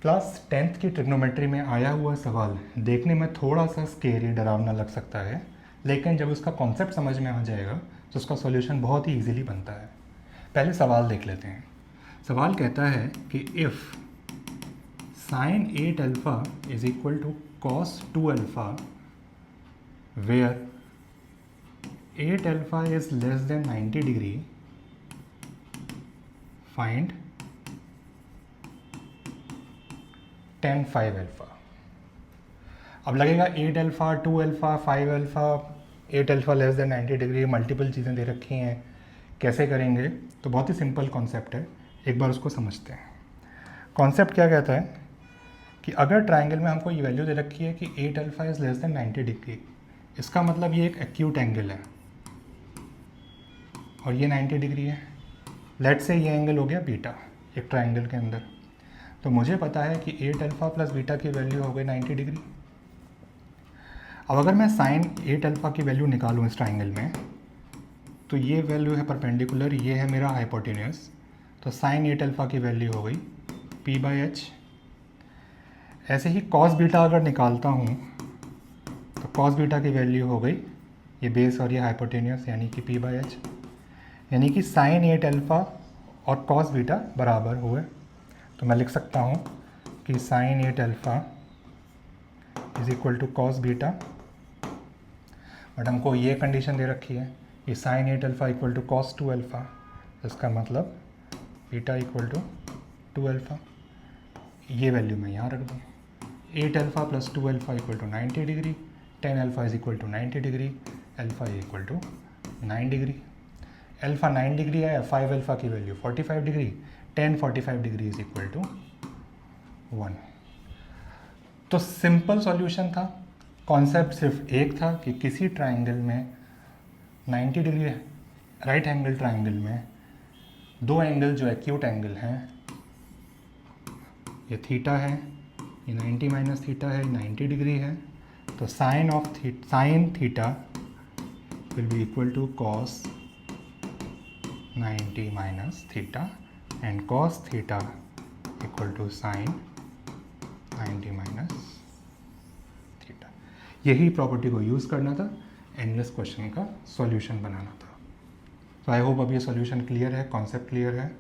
Class 10th की trigonometry में आया हुआ सवाल देखने में थोड़ा सा स्केरी डरावना लग सकता है, लेकिन जब उसका कॉन्सेप्ट समझ में आ जाएगा तो उसका सॉल्यूशन बहुत ही इजीली बनता है। पहले सवाल देख लेते हैं। सवाल कहता है कि if sin 8 alpha is equal to cos 2 alpha where 8 alpha is less than 90 degree, find tan 5 alpha. अब लगेगा 8 alpha, 2 alpha, 5 alpha, 8 alpha less than 90 degree, multiple चीज़ें दे रखी हैं, कैसे करेंगे? तो बहुत ही सिंपल कॉन्सेप्ट है, एक बार उसको समझते हैं। कॉन्सेप्ट क्या कहता है कि अगर ट्राइंगल में हमको ये वैल्यू दे रखी है कि 8 alpha is less than 90 degree, इसका मतलब ये एक एक्यूट एंगल है और ये 90 डिग्री है। लेट से ये एंगल हो गया बीटा एक ट्राइंगल के अंदर। तो मुझे पता है कि 8 अल्फ़ा प्लस बीटा की वैल्यू हो गई 90 डिग्री। अब अगर मैं साइन 8 अल्फ़ा की वैल्यू निकालूँ इस ट्राइंगल में, तो ये वैल्यू है परपेंडिकुलर, ये है मेरा हाइपोटेन्यूस, तो साइन 8 अल्फ़ा की वैल्यू हो गई p/h। ऐसे ही कॉस बीटा अगर निकालता हूँ तो कॉस बीटा की वैल्यू हो गई ये बेस और ये हाइपोटेन्यूस, यानी कि p/h, यानी कि साइन 8 अल्फ़ा और कॉस बीटा बराबर हुए। तो मैं लिख सकता हूँ कि sine 8 alpha is equal to cos beta, but हमको ये कंडीशन दे रखी है कि sine 8 alpha equal to cos 2 alpha, इसका मतलब बीटा इक्वल टू 2 अल्फ़ा। ये वैल्यू मैं यहाँ रख दूँ। 8 alpha plus 2 alpha equal to 90 degree, 10 alpha is equal to 90 degree, alpha is equal to 9 degree. Alpha 9 degree है, 5 अल्फ़ा की value 45 degree, 10 45 degree is equal to 1। तो सिंपल सॉल्यूशन था। Concept सिर्फ एक था कि किसी ट्राइंगल में 90 डिग्री राइट एंगल ट्राइंगल में दो एंगल जो एक्यूट एंगल हैं, ये थीटा है, ये 90 माइनस थीटा है, 90 डिग्री है, तो sine theta will be equal to cos 90 minus theta and cos theta equal to sine 90 minus theta. यही प्रॉपर्टी को यूज़ करना था, एंडलेस क्वेश्चन का सॉल्यूशन बनाना था। तो आई होप अब ये सॉल्यूशन क्लियर है, कॉन्सेप्ट क्लियर है।